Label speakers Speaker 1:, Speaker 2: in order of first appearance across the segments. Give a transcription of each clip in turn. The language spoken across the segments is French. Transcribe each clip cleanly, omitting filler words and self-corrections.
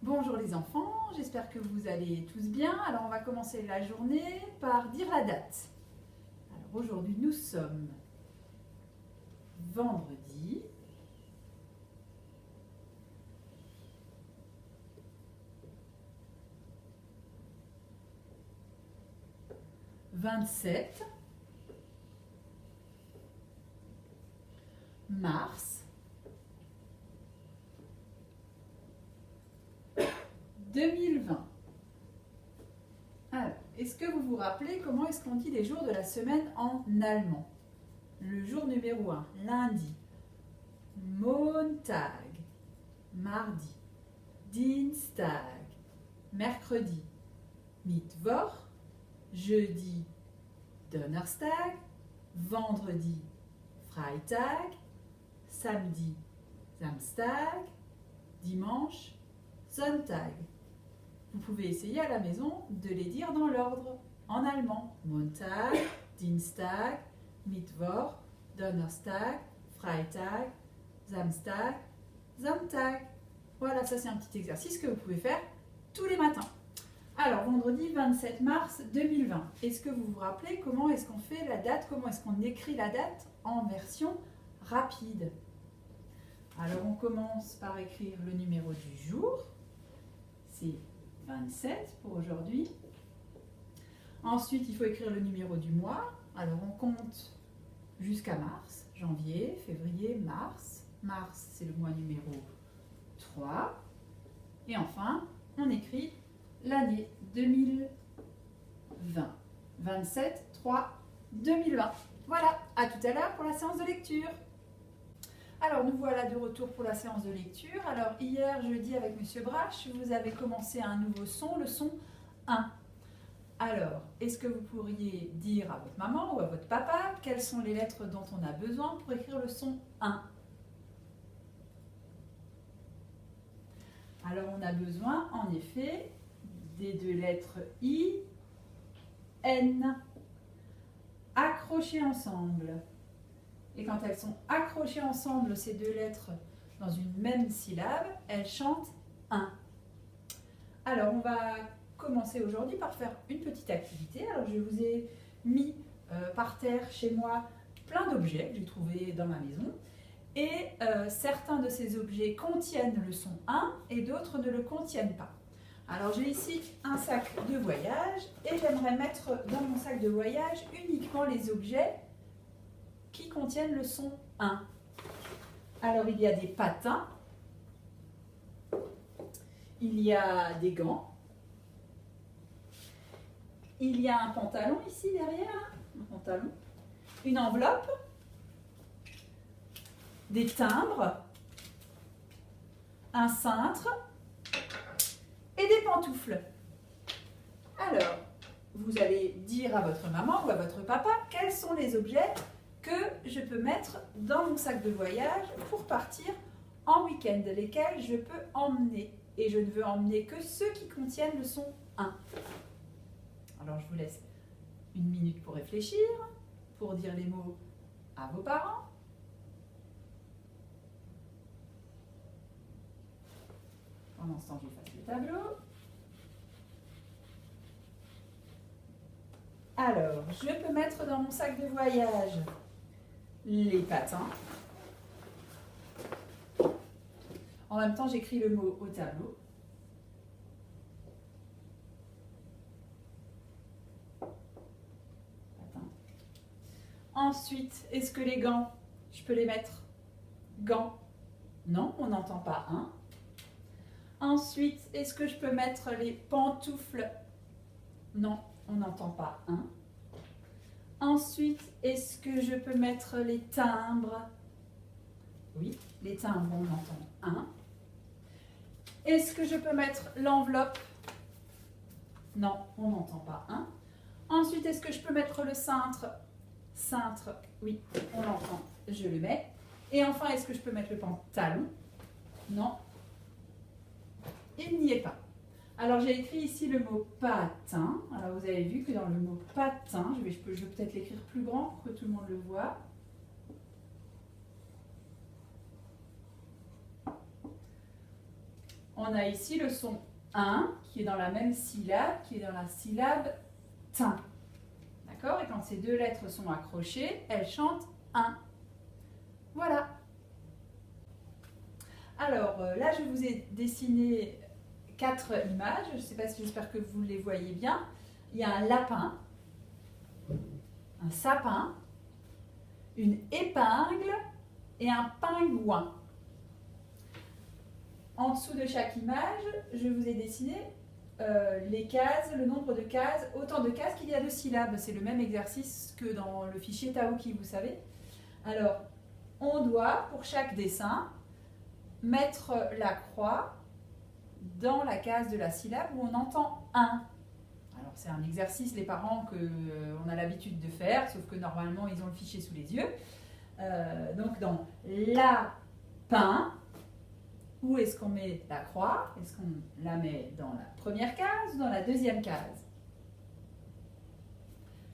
Speaker 1: Bonjour les enfants, j'espère que vous allez tous bien. Alors on va commencer la journée par dire la date. Alors aujourd'hui nous sommes vendredi 27 mars 2020. Alors, est-ce que vous vous rappelez comment est-ce qu'on dit les jours de la semaine en allemand? Le jour numéro 1, lundi, Montag, mardi, Dienstag, mercredi, Mittwoch, jeudi, Donnerstag, vendredi, Freitag, samedi, Samstag, dimanche, Sonntag. Vous pouvez essayer à la maison de les dire dans l'ordre en allemand. Montag, Dienstag, Mittwoch, Donnerstag, Freitag, Samstag, Sonntag. Voilà, ça c'est un petit exercice que vous pouvez faire tous les matins. Alors, vendredi 27 mars 2020. Est-ce que vous vous rappelez comment est-ce qu'on fait la date? Comment est-ce qu'on écrit la date en version rapide? Alors, on commence par écrire le numéro du jour. C'est 27 pour aujourd'hui. Ensuite, il faut écrire le numéro du mois. Alors, on compte jusqu'à mars. Janvier, février, mars. Mars, c'est le mois numéro 3. Et enfin, on écrit l'année 2020. 27, 3, 2020. Voilà, à tout à l'heure pour la séance de lecture. Alors, nous voilà de retour pour la séance de lecture. Alors, hier, jeudi, avec Monsieur Brache, vous avez commencé un nouveau son, le son 1. Alors, est-ce que vous pourriez dire à votre maman ou à votre papa quelles sont les lettres dont on a besoin pour écrire le son 1? Alors, on a besoin, en effet, des deux lettres I, N, accrochées ensemble. Et quand elles sont accrochées ensemble, ces deux lettres, dans une même syllabe, elles chantent 1. Alors, on va commencer aujourd'hui par faire une petite activité. Alors, je vous ai mis par terre chez moi plein d'objets que j'ai trouvés dans ma maison. Et certains de ces objets contiennent le son 1 et d'autres ne le contiennent pas. Alors, j'ai ici un sac de voyage et j'aimerais mettre dans mon sac de voyage uniquement les objets qui contiennent le son 1. Alors, il y a des patins, il y a des gants, il y a un pantalon ici derrière, un pantalon, une enveloppe, des timbres, un cintre et des pantoufles. Alors, vous allez dire à votre maman ou à votre papa quels sont les objets que je peux mettre dans mon sac de voyage pour partir en week-end, lesquels je peux emmener. Et je ne veux emmener que ceux qui contiennent le son 1. Alors je vous laisse une minute pour réfléchir, pour dire les mots à vos parents. Pendant ce temps, j'efface le tableau. Alors, je peux mettre dans mon sac de voyage les patins. En même temps, j'écris le mot au tableau. Patins. Ensuite, est-ce que les gants, je peux les mettre? Gants? Non, on n'entend pas un. Ensuite, est-ce que je peux mettre les pantoufles? Non, on n'entend pas un. Ensuite, est-ce que je peux mettre les timbres? Oui, les timbres, on entend un. Est-ce que je peux mettre l'enveloppe? Non, on n'entend pas un. Ensuite, est-ce que je peux mettre le cintre? Cintre, oui, on l'entend, je le mets. Et enfin, est-ce que je peux mettre le pantalon? Non, il n'y est pas. Alors, j'ai écrit ici le mot patin. Alors, vous avez vu que dans le mot patin, je vais peut-être l'écrire plus grand pour que tout le monde le voit. On a ici le son 1 qui est dans la même syllabe, qui est dans la syllabe tin. D'accord? Et quand ces deux lettres sont accrochées, elles chantent 1. Voilà. Alors là, je vous ai dessiné 4 images. Je ne sais pas si j'espère que vous les voyez bien. Il y a un lapin, un sapin, une épingle et un pingouin. En dessous de chaque image, je vous ai dessiné les cases, le nombre de cases, autant de cases qu'il y a de syllabes. C'est le même exercice que dans le fichier Taoki, vous savez. Alors, on doit, pour chaque dessin, mettre la croix dans la case de la syllabe où on entend 1. Alors, c'est un exercice, les parents, qu'on a l'habitude de faire, sauf que normalement, ils ont le fichier sous les yeux. Donc, dans lapin, où est-ce qu'on met la croix? Est-ce qu'on la met dans la première case ou dans la deuxième case?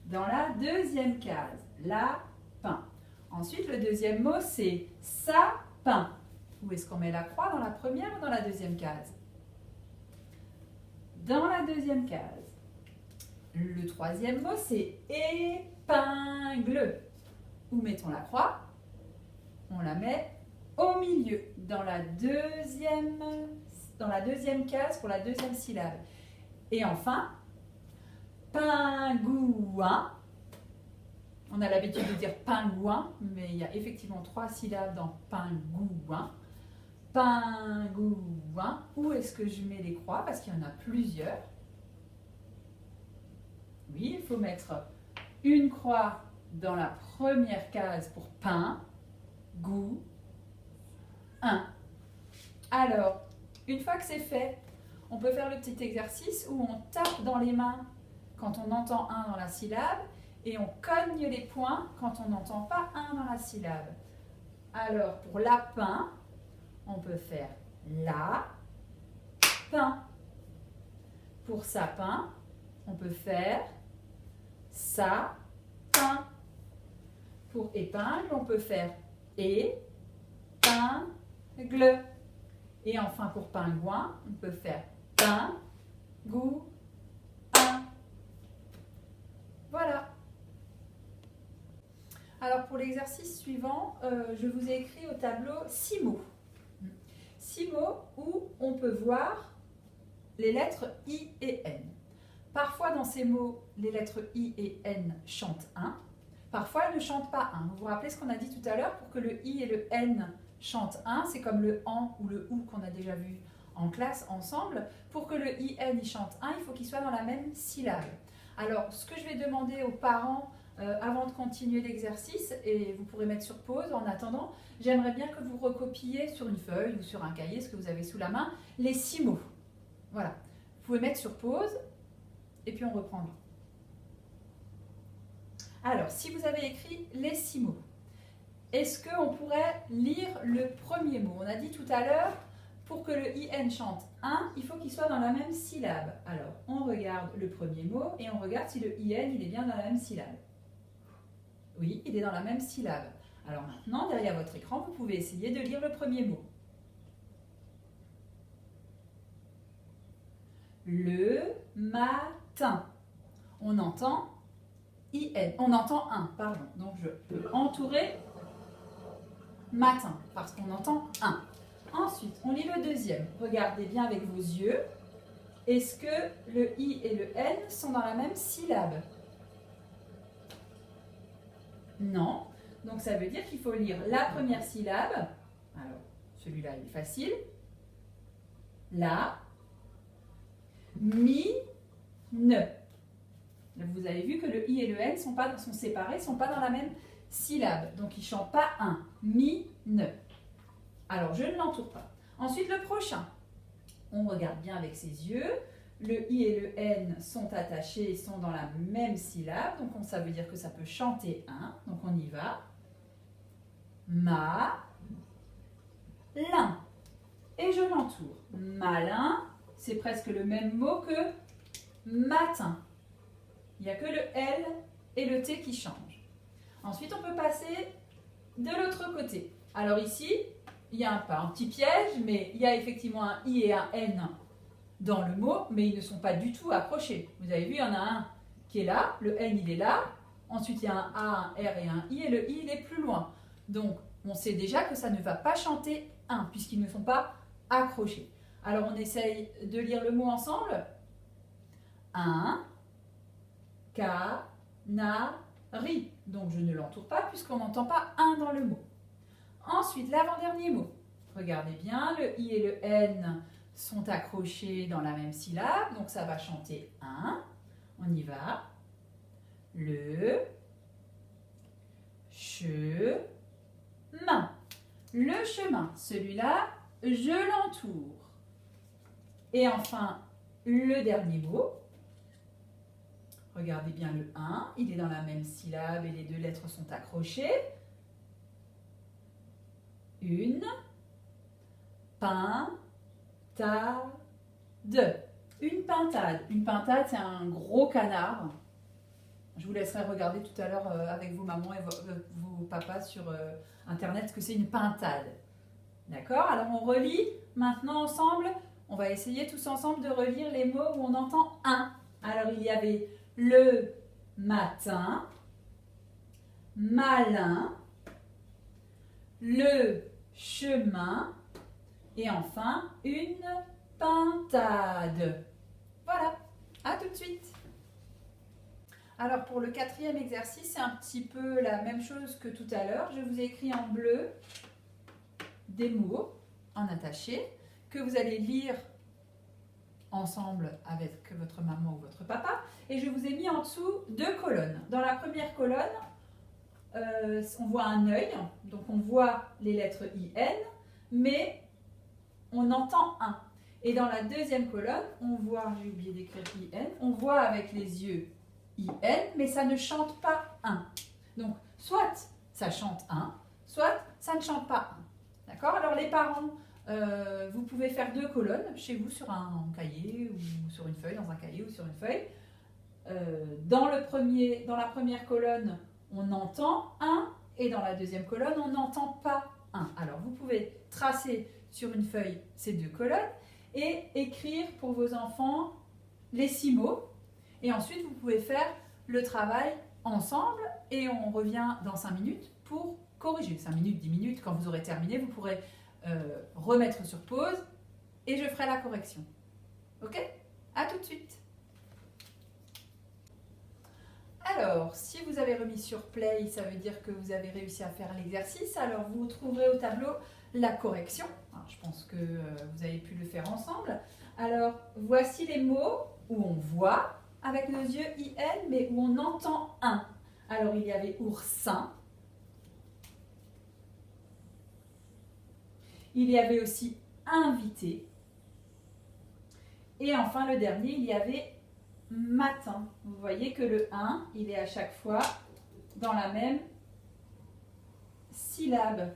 Speaker 1: Dans la deuxième case, lapin. Ensuite, le deuxième mot, c'est sapin. Où est-ce qu'on met la croix? Dans la première ou dans la deuxième case? Dans la deuxième case. Le troisième mot, c'est épingle. Où mettons la croix? On la met au milieu, dans la deuxième case pour la deuxième syllabe. Et enfin, pingouin. On a l'habitude de dire pingouin, mais il y a effectivement 3 syllabes dans pingouin. Pingouin. Où est-ce que je mets les croix? Parce qu'il y en a plusieurs. Oui, il faut mettre une croix dans la première case pour pain, goût, 1. Alors, une fois que c'est fait, on peut faire le petit exercice où on tape dans les mains quand on entend 1 dans la syllabe et on cogne les poings quand on n'entend pas 1 dans la syllabe. Alors, pour lapin, on peut faire la, pain. Pour sapin, on peut faire sa, pain. Pour épingle, on peut faire épingle. Et enfin, pour pingouin, on peut faire pingouin. Voilà. Alors, pour l'exercice suivant, je vous ai écrit au tableau 6 mots. 6 mots où on peut voir les lettres I et N. Parfois, dans ces mots, les lettres I et N chantent 1. Parfois, elles ne chantent pas 1. Vous vous rappelez ce qu'on a dit tout à l'heure? Pour que le I et le N chantent 1, c'est comme le AN ou le OU qu'on a déjà vu en classe ensemble. Pour que le IN il chante 1, il faut qu'il soit dans la même syllabe. Alors, ce que je vais demander aux parents avant de continuer l'exercice, et vous pourrez mettre sur pause en attendant, j'aimerais bien que vous recopiez sur une feuille ou sur un cahier, ce que vous avez sous la main, les 6 mots. Voilà. Vous pouvez mettre sur pause et puis on reprendra. Alors, si vous avez écrit les 6 mots, est-ce qu'on pourrait lire le premier mot? On a dit tout à l'heure, pour que le IN chante 1, il faut qu'il soit dans la même syllabe. Alors, on regarde le premier mot et on regarde si le IN il est bien dans la même syllabe. Oui, il est dans la même syllabe. Alors maintenant, derrière votre écran, vous pouvez essayer de lire le premier mot. Le matin. On entend IN. On entend 1, pardon. Donc je peux entourer matin, parce qu'on entend 1. Ensuite, on lit le deuxième. Regardez bien avec vos yeux. Est-ce que le I et le N sont dans la même syllabe? Non. Donc ça veut dire qu'il faut lire la première syllabe. Alors, celui-là, il est facile. La, mi, ne. Vous avez vu que le I et le N sont séparés, ne sont pas dans la même syllabe. Donc ils ne chantent pas 1. Mi, ne. Alors je ne l'entoure pas. Ensuite le prochain. On regarde bien avec ses yeux. Le I et le N sont attachés, sont dans la même syllabe. Donc ça veut dire que ça peut chanter 1. Donc on y va. Ma, lin. Et je l'entoure. Malin, c'est presque le même mot que matin. Il n'y a que le L et le T qui changent. Ensuite, on peut passer de l'autre côté. Alors ici, il y a pas un petit piège, mais il y a effectivement un I et un N dans le mot, mais ils ne sont pas du tout accrochés. Vous avez vu, il y en a un qui est là, le N il est là, ensuite il y a un A, un R et un I, et le I il est plus loin. Donc on sait déjà que ça ne va pas chanter un, puisqu'ils ne sont pas accrochés. Alors on essaye de lire le mot ensemble. Un, canari. Donc je ne l'entoure pas puisqu'on n'entend pas un dans le mot. Ensuite, l'avant-dernier mot. Regardez bien, le I et le N sont accrochés dans la même syllabe, donc ça va chanter un. On y va. Le chemin. Le chemin, celui-là, je l'entoure. Et enfin, le dernier mot. Regardez bien le 1, il est dans la même syllabe et les deux lettres sont accrochées. Une pintade. Une pintade. Une pintade, c'est un gros canard. Je vous laisserai regarder tout à l'heure avec vos mamans et vos papas sur Internet ce que c'est une pintade. D'accord? Alors on relit maintenant ensemble. On va essayer tous ensemble de relire les mots où on entend un. Alors il y avait le matin, malin, le chemin et enfin une pintade. Voilà, à tout de suite. Alors pour le quatrième exercice, c'est un petit peu la même chose que tout à l'heure. Je vous ai écrit en bleu des mots en attaché que vous allez lire ensemble avec votre maman ou votre papa. Et je vous ai mis en dessous deux colonnes. Dans la première colonne, on voit un œil, donc on voit les lettres IN, mais on entend un. Et dans la deuxième colonne, on voit, j'ai oublié d'écrire IN, on voit avec les yeux IN, mais ça ne chante pas un. Donc, soit ça chante un, soit ça ne chante pas un. D'accord? Alors les parents, vous pouvez faire deux colonnes chez vous sur un cahier ou sur une feuille, dans un cahier ou sur une feuille. Dans la première colonne, on entend un et dans la deuxième colonne, on n'entend pas un. Alors vous pouvez tracer sur une feuille ces deux colonnes et écrire pour vos enfants les 6 mots. Et ensuite, vous pouvez faire le travail ensemble et on revient dans 5 minutes pour corriger. 5 minutes, 10 minutes, quand vous aurez terminé, vous pourrez remettre sur pause et je ferai la correction. Ok? À tout de suite. Alors, si vous avez remis sur play, ça veut dire que vous avez réussi à faire l'exercice. Alors, vous trouverez au tableau la correction. Alors, je pense que vous avez pu le faire ensemble. Alors, voici les mots où on voit avec nos yeux IN, mais où on entend un. Alors, il y avait oursin. Il y avait aussi invité. Et enfin, le dernier, il y avait matin. Vous voyez que le 1, il est à chaque fois dans la même syllabe.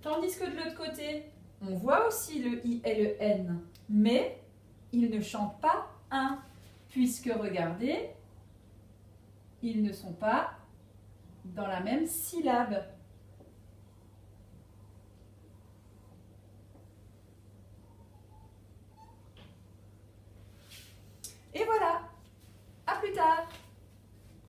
Speaker 1: Tandis que de l'autre côté, on voit aussi le I et le N, mais ils ne chantent pas un, puisque regardez, ils ne sont pas dans la même syllabe. Et voilà, à plus tard.